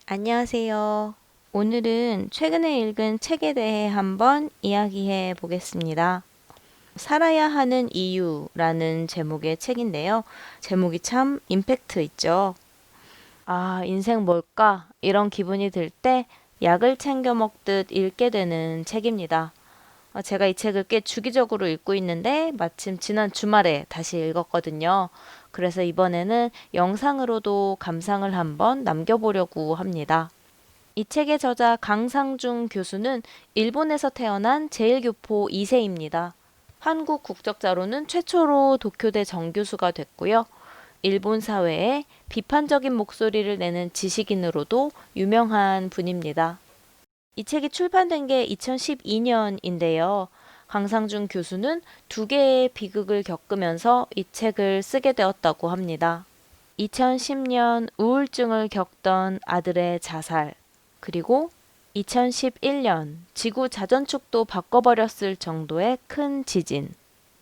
안녕하세요. 오늘은 최근에 읽은 책에 대해 한번 이야기해 보겠습니다. 살아야 하는 이유라는 제목의 책인데요. 제목이 참 임팩트 있죠. 아, 인생 뭘까? 이런 기분이 들 때 약을 챙겨 먹듯 읽게 되는 책입니다. 제가 이 책을 꽤 주기적으로 읽고 있는데 마침 지난 주말에 다시 읽었거든요. 그래서 이번에는 영상으로도 감상을 한번 남겨보려고 합니다. 이 책의 저자 강상중 교수는 일본에서 태어난 제1교포 2세입니다. 한국 국적자로는 최초로 도쿄대 정교수가 됐고요. 일본 사회에 비판적인 목소리를 내는 지식인으로도 유명한 분입니다. 이 책이 출판된 게 2012년인데요. 강상중 교수는 두 개의 비극을 겪으면서 이 책을 쓰게 되었다고 합니다. 2010년 우울증을 겪던 아들의 자살, 그리고 2011년 지구 자전축도 바꿔버렸을 정도의 큰 지진.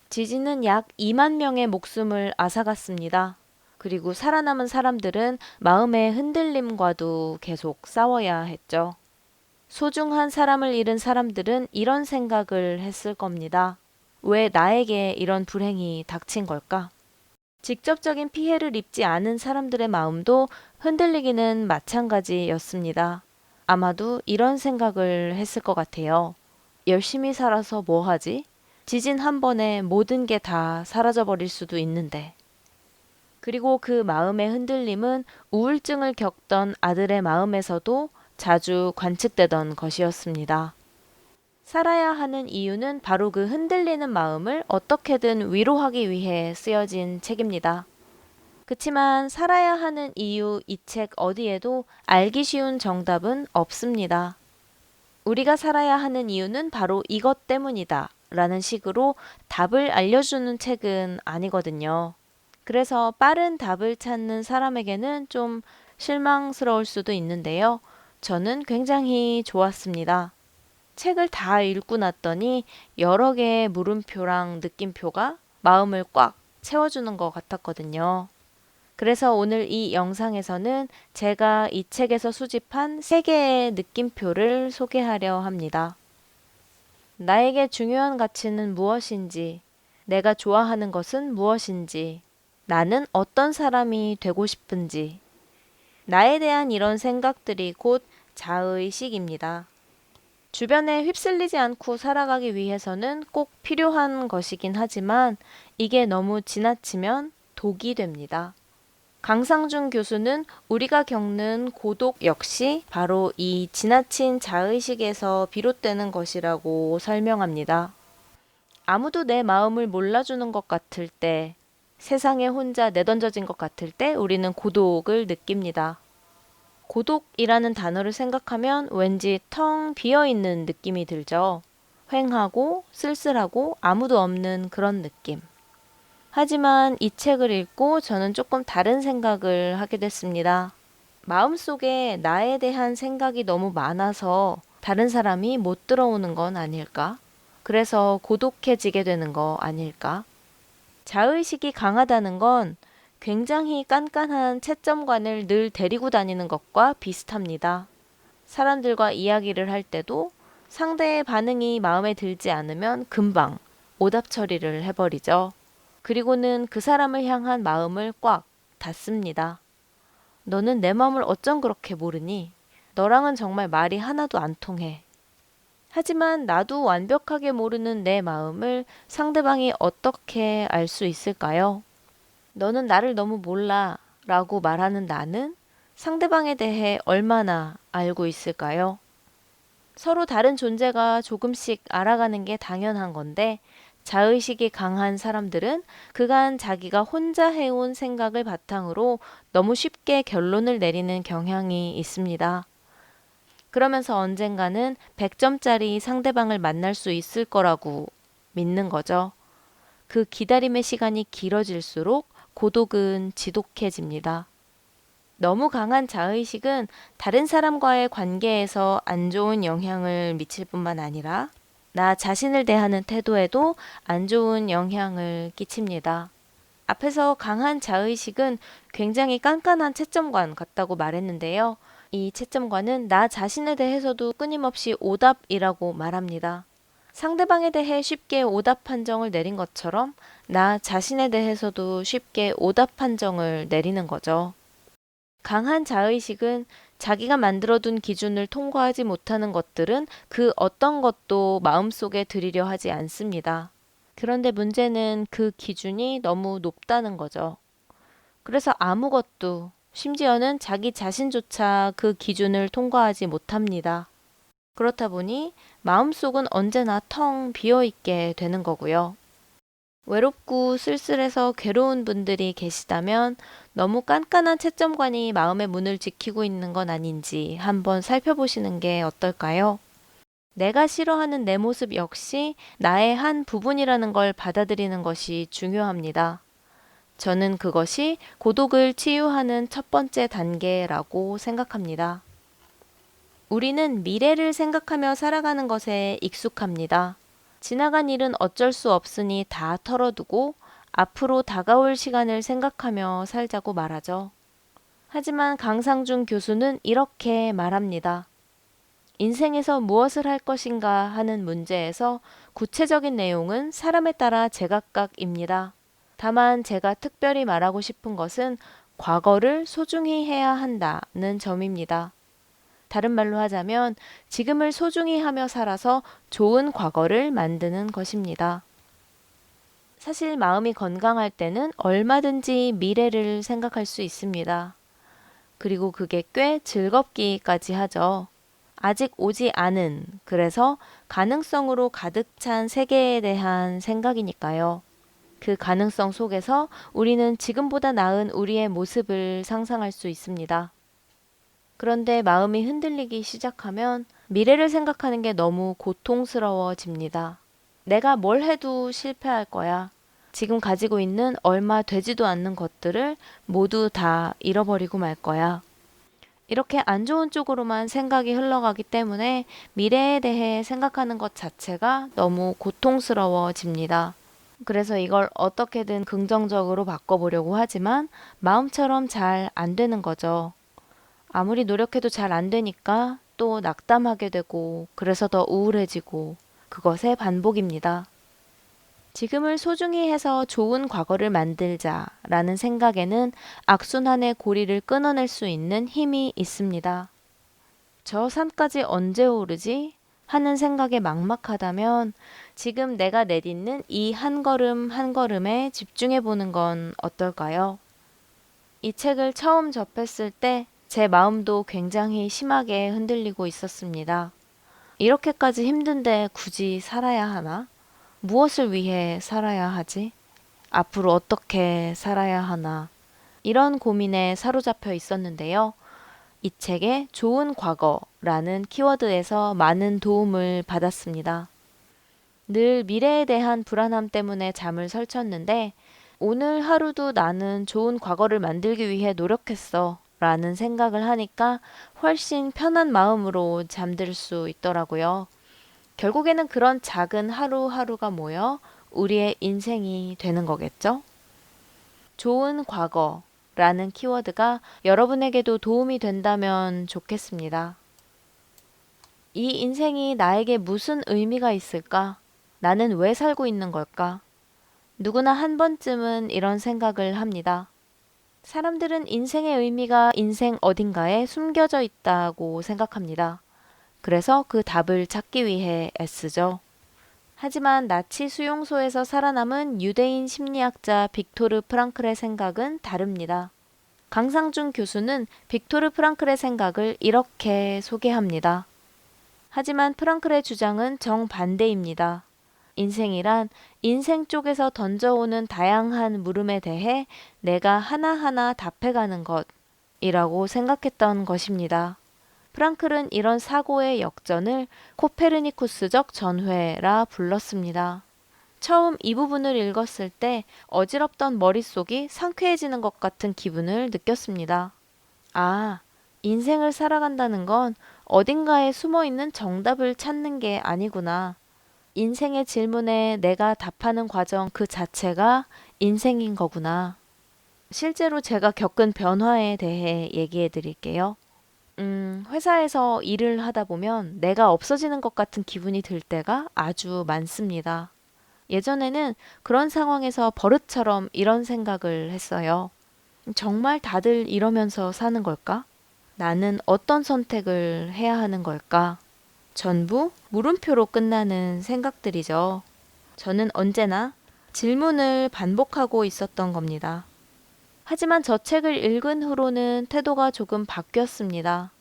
지진은 약 2만 명의 목숨을 앗아갔습니다. 그리고 살아남은 사람들은 마음의 흔들림과도 계속 싸워야 했죠. 소중한 사람을 잃은 사람들은 이런 생각을 했을 겁니다. 왜 나에게 이런 불행이 닥친 걸까? 직접적인 피해를 입지 않은 사람들의 마음도 흔들리기는 마찬가지였습니다. 아마도 이런 생각을 했을 것 같아요. 열심히 살아서 뭐 하지? 지진 한 번에 모든 게 다 사라져버릴 수도 있는데. 그리고 그 마음의 흔들림은 우울증을 겪던 아들의 마음에서도 자주 관측되던 것이었습니다. 살아야 하는 이유는 바로 그 흔들리는 마음을 어떻게든 위로하기 위해 쓰여진 책입니다. 그치만 살아야 하는 이유 이 책 어디에도 알기 쉬운 정답은 없습니다. 우리가 살아야 하는 이유는 바로 이것 때문이다 라는 식으로 답을 알려주는 책은 아니거든요. 그래서 빠른 답을 찾는 사람에게는 좀 실망스러울 수도 있는데요. 저는 굉장히 좋았습니다. 책을 다 읽고 났더니 여러 개의 물음표랑 느낌표가 마음을 꽉 채워주는 것 같았거든요. 그래서 오늘 이 영상에서는 제가 이 책에서 수집한 3개의 느낌표를 소개하려 합니다. 나에게 중요한 가치는 무엇인지, 내가 좋아하는 것은 무엇인지, 나는 어떤 사람이 되고 싶은지, 나에 대한 이런 생각들이 곧 자의식입니다. 주변에 휩쓸리지 않고 살아가기 위해서는 꼭 필요한 것이긴 하지만 이게 너무 지나치면 독이 됩니다. 강상중 교수는 우리가 겪는 고독 역시 바로 이 지나친 자의식에서 비롯되는 것이라고 설명합니다. 아무도 내 마음을 몰라주는 것 같을 때, 세상에 혼자 내던져진 것 같을 때 우리는 고독을 느낍니다. 고독이라는 단어를 생각하면 왠지 텅 비어있는 느낌이 들죠. 휑하고 쓸쓸하고 아무도 없는 그런 느낌. 하지만 이 책을 읽고 저는 조금 다른 생각을 하게 됐습니다. 마음속에 나에 대한 생각이 너무 많아서 다른 사람이 못 들어오는 건 아닐까? 그래서 고독해지게 되는 거 아닐까? 자의식이 강하다는 건 굉장히 깐깐한 채점관을 늘 데리고 다니는 것과 비슷합니다. 사람들과 이야기를 할 때도 상대의 반응이 마음에 들지 않으면 금방 오답 처리를 해버리죠. 그리고는 그 사람을 향한 마음을 꽉 닫습니다. 너는 내 마음을 어쩜 그렇게 모르니? 너랑은 정말 말이 하나도 안 통해. 하지만 나도 완벽하게 모르는 내 마음을 상대방이 어떻게 알 수 있을까요? 너는 나를 너무 몰라 라고 말하는 나는 상대방에 대해 얼마나 알고 있을까요? 서로 다른 존재가 조금씩 알아가는 게 당연한 건데 자의식이 강한 사람들은 그간 자기가 혼자 해온 생각을 바탕으로 너무 쉽게 결론을 내리는 경향이 있습니다. 그러면서 언젠가는 100점짜리 상대방을 만날 수 있을 거라고 믿는 거죠. 그 기다림의 시간이 길어질수록 고독은 지독해집니다. 너무 강한 자의식은 다른 사람과의 관계에서 안 좋은 영향을 미칠 뿐만 아니라 나 자신을 대하는 태도에도 안 좋은 영향을 끼칩니다. 앞에서 강한 자의식은 굉장히 깐깐한 채점관 같다고 말했는데요. 이 채점관은 나 자신에 대해서도 끊임없이 오답이라고 말합니다. 상대방에 대해 쉽게 오답 판정을 내린 것처럼 나 자신에 대해서도 쉽게 오답 판정을 내리는 거죠. 강한 자의식은 자기가 만들어둔 기준을 통과하지 못하는 것들은 그 어떤 것도 마음속에 들이려 하지 않습니다. 그런데 문제는 그 기준이 너무 높다는 거죠. 그래서 아무것도, 심지어는 자기 자신조차 그 기준을 통과하지 못합니다. 그렇다 보니 마음속은 언제나 텅 비어있게 되는 거고요. 외롭고 쓸쓸해서 괴로운 분들이 계시다면 너무 깐깐한 채점관이 마음의 문을 지키고 있는 건 아닌지 한번 살펴보시는 게 어떨까요? 내가 싫어하는 내 모습 역시 나의 한 부분이라는 걸 받아들이는 것이 중요합니다. 저는 그것이 고독을 치유하는 첫 번째 단계라고 생각합니다. 우리는 미래를 생각하며 살아가는 것에 익숙합니다. 지나간 일은 어쩔 수 없으니 다 털어두고 앞으로 다가올 시간을 생각하며 살자고 말하죠. 하지만 강상준 교수는 이렇게 말합니다. 인생에서 무엇을 할 것인가 하는 문제에서 구체적인 내용은 사람에 따라 제각각입니다. 다만 제가 특별히 말하고 싶은 것은 과거를 소중히 해야 한다는 점입니다. 다른 말로 하자면 지금을 소중히 하며 살아서 좋은 과거를 만드는 것입니다. 사실 마음이 건강할 때는 얼마든지 미래를 생각할 수 있습니다. 그리고 그게 꽤 즐겁기까지 하죠. 아직 오지 않은, 그래서 가능성으로 가득 찬 세계에 대한 생각이니까요. 그 가능성 속에서 우리는 지금보다 나은 우리의 모습을 상상할 수 있습니다. 그런데 마음이 흔들리기 시작하면 미래를 생각하는 게 너무 고통스러워집니다. 내가 뭘 해도 실패할 거야. 지금 가지고 있는 얼마 되지도 않는 것들을 모두 다 잃어버리고 말 거야. 이렇게 안 좋은 쪽으로만 생각이 흘러가기 때문에 미래에 대해 생각하는 것 자체가 너무 고통스러워집니다. 그래서 이걸 어떻게든 긍정적으로 바꿔보려고 하지만 마음처럼 잘 안 되는 거죠. 아무리 노력해도 잘 안 되니까 또 낙담하게 되고 그래서 더 우울해지고 그것의 반복입니다. 지금을 소중히 해서 좋은 과거를 만들자라는 생각에는 악순환의 고리를 끊어낼 수 있는 힘이 있습니다. 저 산까지 언제 오르지? 하는 생각에 막막하다면 지금 내가 내딛는 이 한 걸음 한 걸음에 집중해 보는 건 어떨까요? 이 책을 처음 접했을 때 제 마음도 굉장히 심하게 흔들리고 있었습니다. 이렇게까지 힘든데 굳이 살아야 하나? 무엇을 위해 살아야 하지? 앞으로 어떻게 살아야 하나? 이런 고민에 사로잡혀 있었는데요. 이 책의 좋은 과거라는 키워드에서 많은 도움을 받았습니다. 늘 미래에 대한 불안함 때문에 잠을 설쳤는데 오늘 하루도 나는 좋은 과거를 만들기 위해 노력했어 라는 생각을 하니까 훨씬 편한 마음으로 잠들 수 있더라고요. 결국에는 그런 작은 하루하루가 모여 우리의 인생이 되는 거겠죠? 좋은 과거라는 키워드가 여러분에게도 도움이 된다면 좋겠습니다. 이 인생이 나에게 무슨 의미가 있을까? 나는 왜 살고 있는 걸까? 누구나 한 번쯤은 이런 생각을 합니다. 사람들은 인생의 의미가 인생 어딘가에 숨겨져 있다고 생각합니다. 그래서 그 답을 찾기 위해 애쓰죠. 하지만 나치 수용소에서 살아남은 유대인 심리학자 빅토르 프랑클의 생각은 다릅니다. 강상준 교수는 빅토르 프랑클의 생각을 이렇게 소개합니다. 하지만 프랑클의 주장은 정반대입니다. 인생이란 인생 쪽에서 던져오는 다양한 물음에 대해 내가 하나하나 답해가는 것이라고 생각했던 것입니다. 프랑클은 이런 사고의 역전을 코페르니쿠스적 전회라 불렀습니다. 처음 이 부분을 읽었을 때 어지럽던 머릿속이 상쾌해지는 것 같은 기분을 느꼈습니다. 아, 인생을 살아간다는 건 어딘가에 숨어있는 정답을 찾는 게 아니구나. 인생의 질문에 내가 답하는 과정 그 자체가 인생인 거구나. 실제로 제가 겪은 변화에 대해 얘기해 드릴게요. 회사에서 일을 하다 보면 내가 없어지는 것 같은 기분이 들 때가 아주 많습니다. 예전에는 그런 상황에서 버릇처럼 이런 생각을 했어요. 정말 다들 이러면서 사는 걸까? 나는 어떤 선택을 해야 하는 걸까? 전부 물음표로 끝나는 생각들이죠. 저는 언제나 질문을 반복하고 있었던 겁니다. 하지만 저 책을 읽은 후로는 태도가 조금 바뀌었습니다.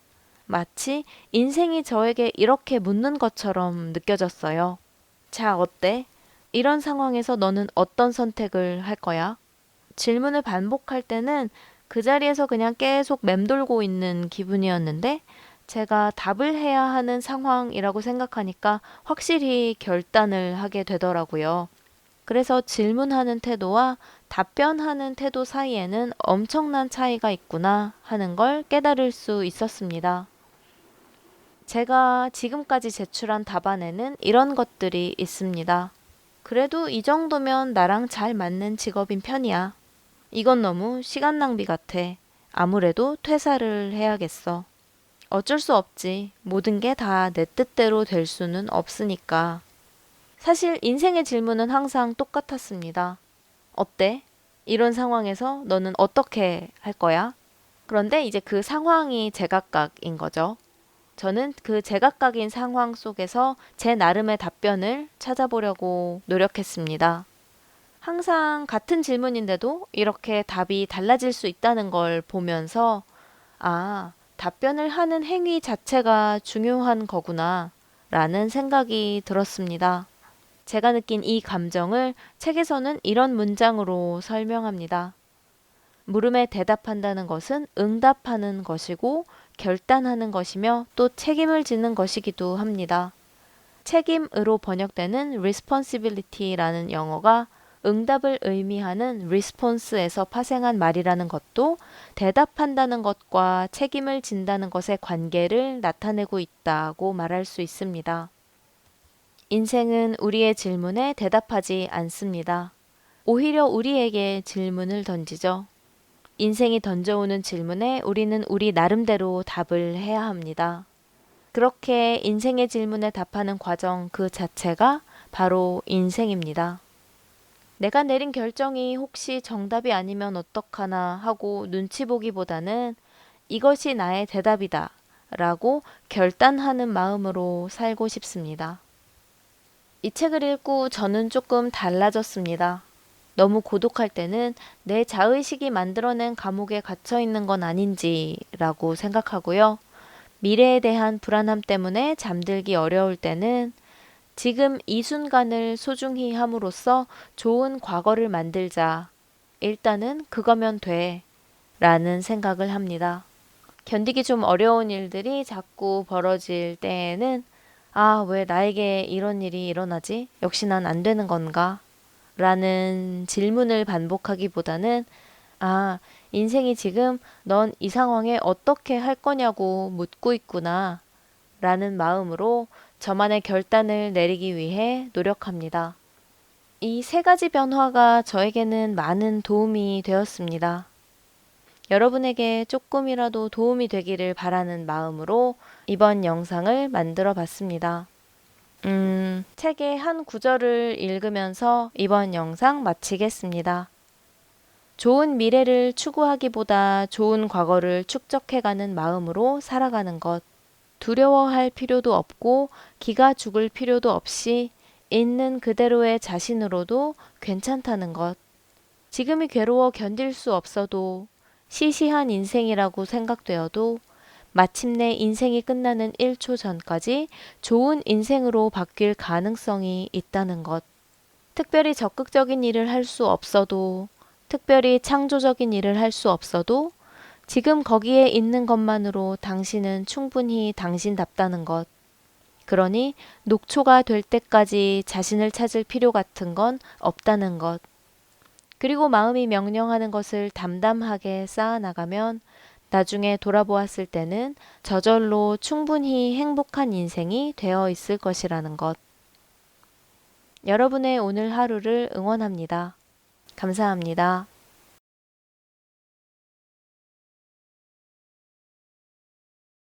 마치 인생이 저에게 이렇게 묻는 것처럼 느껴졌어요. 자, 어때? 이런 상황에서 너는 어떤 선택을 할 거야? 질문을 반복할 때는 그 자리에서 그냥 계속 맴돌고 있는 기분이었는데 제가 답을 해야 하는 상황이라고 생각하니까 확실히 결단을 하게 되더라고요. 그래서 질문하는 태도와 답변하는 태도 사이에는 엄청난 차이가 있구나 하는 걸 깨달을 수 있었습니다. 제가 지금까지 제출한 답안에는 이런 것들이 있습니다. 그래도 이 정도면 나랑 잘 맞는 직업인 편이야. 이건 너무 시간 낭비 같아. 아무래도 퇴사를 해야겠어. 어쩔 수 없지. 모든 게 다 내 뜻대로 될 수는 없으니까. 사실 인생의 질문은 항상 똑같았습니다. 어때? 이런 상황에서 너는 어떻게 할 거야? 그런데 이제 그 상황이 제각각인 거죠. 저는 그 제각각인 상황 속에서 제 나름의 답변을 찾아보려고 노력했습니다. 항상 같은 질문인데도 이렇게 답이 달라질 수 있다는 걸 보면서 답변을 하는 행위 자체가 중요한 거구나 라는 생각이 들었습니다. 제가 느낀 이 감정을 책에서는 이런 문장으로 설명합니다. 물음에 대답한다는 것은 응답하는 것이고 결단하는 것이며 또 책임을 지는 것이기도 합니다. 책임으로 번역되는 responsibility라는 영어가 응답을 의미하는 response에서 파생한 말이라는 것도 대답한다는 것과 책임을 진다는 것의 관계를 나타내고 있다고 말할 수 있습니다. 인생은 우리의 질문에 대답하지 않습니다. 오히려 우리에게 질문을 던지죠. 인생이 던져오는 질문에 우리는 우리 나름대로 답을 해야 합니다. 그렇게 인생의 질문에 답하는 과정 그 자체가 바로 인생입니다. 내가 내린 결정이 혹시 정답이 아니면 어떡하나 하고 눈치 보기보다는 이것이 나의 대답이다 라고 결단하는 마음으로 살고 싶습니다. 이 책을 읽고 저는 조금 달라졌습니다. 너무 고독할 때는 내 자의식이 만들어낸 감옥에 갇혀 있는 건 아닌지라고 생각하고요. 미래에 대한 불안함 때문에 잠들기 어려울 때는 지금 이 순간을 소중히 함으로써 좋은 과거를 만들자. 일단은 그거면 돼. 라는 생각을 합니다. 견디기 좀 어려운 일들이 자꾸 벌어질 때에는 왜 나에게 이런 일이 일어나지? 역시 난 안 되는 건가? 라는 질문을 반복하기보다는 인생이 지금 넌 이 상황에 어떻게 할 거냐고 묻고 있구나 라는 마음으로 저만의 결단을 내리기 위해 노력합니다. 이 세 가지 변화가 저에게는 많은 도움이 되었습니다. 여러분에게 조금이라도 도움이 되기를 바라는 마음으로 이번 영상을 만들어 봤습니다. 책의 한 구절을 읽으면서 이번 영상 마치겠습니다. 좋은 미래를 추구하기보다 좋은 과거를 축적해가는 마음으로 살아가는 것. 두려워할 필요도 없고 기가 죽을 필요도 없이 있는 그대로의 자신으로도 괜찮다는 것. 지금이 괴로워 견딜 수 없어도 시시한 인생이라고 생각되어도 마침내 인생이 끝나는 1초 전까지 좋은 인생으로 바뀔 가능성이 있다는 것. 특별히 적극적인 일을 할 수 없어도, 특별히 창조적인 일을 할 수 없어도 지금 거기에 있는 것만으로 당신은 충분히 당신답다는 것. 그러니 녹초가 될 때까지 자신을 찾을 필요 같은 건 없다는 것. 그리고 마음이 명령하는 것을 담담하게 쌓아나가면 나중에 돌아보았을 때는 저절로 충분히 행복한 인생이 되어 있을 것이라는 것. 여러분의 오늘 하루를 응원합니다. 감사합니다.